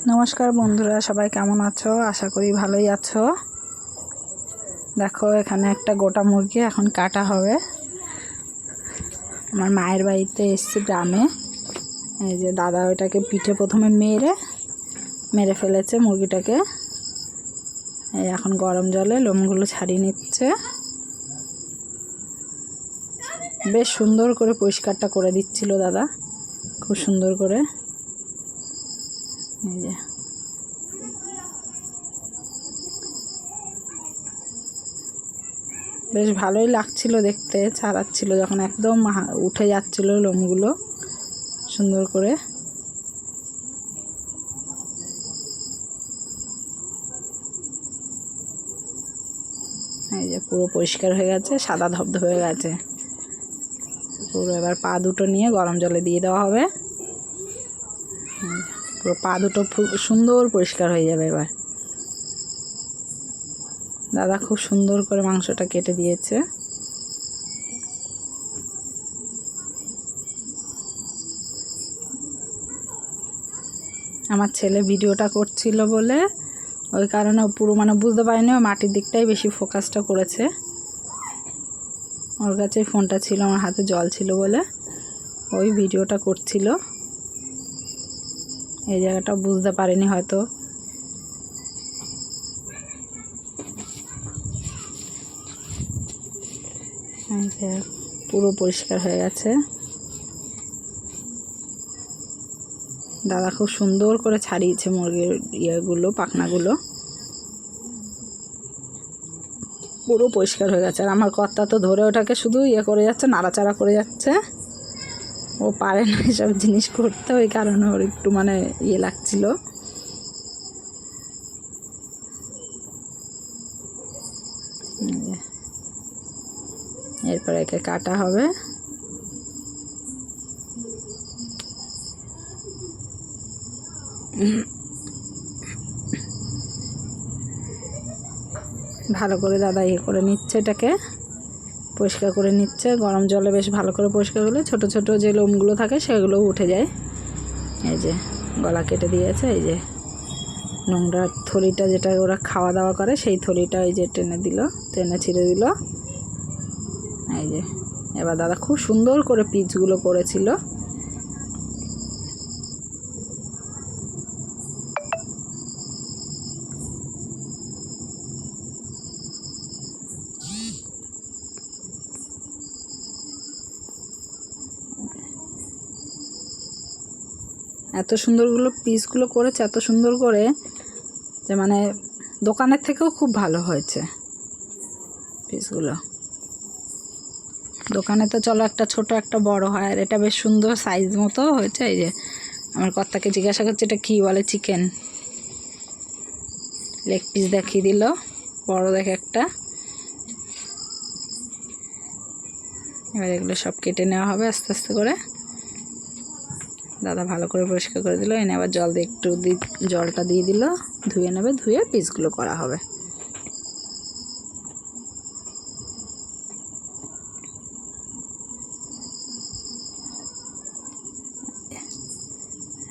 नमस्कार बंधुरा सबाई केमन आछो आशा करी भालोई आछो। देखो एखाने एकटा गोटा मुरगी एखन काटा होबे। आमार मायेर बाड़ीते एसेछे ग्रामे। এই যে দাদা ওটাকে পিঠে প্রথমে মেরে ফেলেছে মুরগিটাকে। এই এখন গরম জলে লোমগুলো ছাড়িয়ে নিচ্ছে। বেশ সুন্দর করে পরিষ্কারটা করে দিচ্ছিল দাদা, খুব সুন্দর করে। এই যে বেশ ভালোই লাগছিল দেখতে, ছাড়াচ্ছিল যখন একদম উঠে যাচ্ছিল লোমগুলো সুন্দর করে। এই যে পুরো পরিষ্কার হয়ে গেছে, সাদা ধবধবে হয়ে গেছে পুরো। এবার পা দুটো নিয়ে গরম জলে দিয়ে দেওয়া হবে। পুরো পা দুটো সুন্দর পরিষ্কার হয়ে যাবে। এবার দাদা খুব সুন্দর করে মাংসটা কেটে দিয়েছে। আমার ছেলে ভিডিওটা করছিল বলে ওই কারণে পুরো বুঝতে পারিনি, ও মাটির দিকটাই বেশি ফোকাসটা করেছে। ওর কাছে ফোনটা ছিল, আমার হাতে জল ছিল বলে ওই ভিডিওটা করছিল। এই জায়গাটা বুঝতে পারিনি হয়তো। পুরো পরিষ্কার হয়ে গেছে। দাদা খুব সুন্দর করে ছাড়িয়েছে মুরগির ইয়েগুলো, পাখনাগুলো পুরো পরিষ্কার হয়ে গেছে। আর আমার কর্তা তো ধরে ওটাকে শুধু করে যাচ্ছে, নাড়াচাড়া করে যাচ্ছে। ও পারে না এসব জিনিস করতে, ওই কারণে ওর একটু লাগছিল। এরপর একে কাটা হবে। ভালো করে দাদা করে নিচ্ছে, এটাকে পরিষ্কার করে নিচ্ছে গরম জলে। বেশ ভালো করে পরিষ্কার করলে ছোট ছোট যে লোমগুলো থাকে সেগুলো উঠে যায়। এই যে গলা কেটে দিয়েছে। এই যে নোংরা থলিটা যেটা ওরা খাওয়া দাওয়া করে সেই থলিটা এই যে টেনে ছিঁড়ে দিল। এই যে এবার দাদা খুব সুন্দর করে পিসগুলো করেছিল। এত সুন্দরগুলো পিসগুলো করেছে, এত সুন্দর করে যে দোকানের থেকেও খুব ভালো হয়েছে পিসগুলো। দোকানে তো চলো একটা ছোট একটা বড় হয়, আর এটা বেশ সুন্দর সাইজ মতো হয়েছে। এই যে আমার কর্তাকে জিজ্ঞাসা করছে এটা কী বলে, চিকেন লেগ পিস দেখিয়ে দিল, বড় দেখে একটা। এবার এগুলো সব কেটে নেওয়া হবে আস্তে আস্তে করে। দাদা ভালো করে পরিষ্কার করে দিল। এনে আবার জল দিয়ে একটু জলটা দিয়ে দিল, ধুয়ে নেবে, ধুয়ে পিসগুলো করা হবে।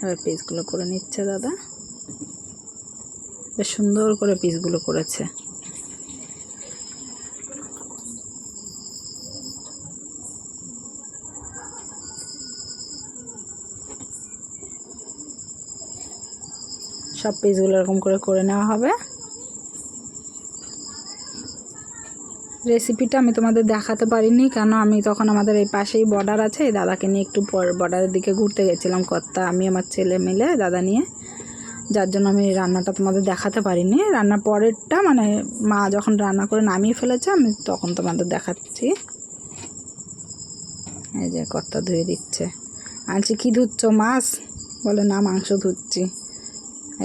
এবার পিসগুলো করে নিচ্ছে দাদা, বেশ সুন্দর করে পিসগুলো করেছে। সব পিসগুলো এরকম করে নেওয়া হবে। রেসিপিটা আমি তোমাদের দেখাতে পারিনি, কেন আমি তখন আমাদের এই পাশেই বর্ডার আছে, এই দাদাকে নিয়ে একটু বর্ডারের দিকে ঘুরতে গেছিলাম কর্তা, আমি আমার ছেলে মিলে দাদা নিয়ে, যার জন্য আমি রান্নাটা তোমাদের দেখাতে পারিনি। রান্নার পরেরটা মা যখন রান্না করে নামিয়ে ফেলেছে আমি তখন তোমাদের দেখাচ্ছি। এই যে কর্তা ধুয়ে দিচ্ছে। আনছি কি ধুচ্ছ, মাছ? বলে না, মাংস ধুচ্ছি।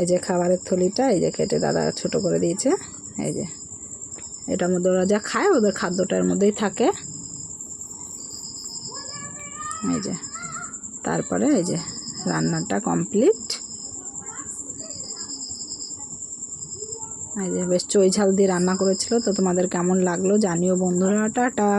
এই যে খাবারের থলিটা এই যে কেটে দাদা ছোট করে দিয়েছে। এই যে এটার মধ্যে ওরা যা খায় ওদের খাদ্যটার মধ্যেই থাকে। এই যে তারপরে এই যে রান্নাটা কমপ্লিট। এই যে বেশ চই ঝাল দিয়ে রান্না করেছিল। তো তোমাদের কেমন লাগলো জানিও বন্ধুরা। টাটা।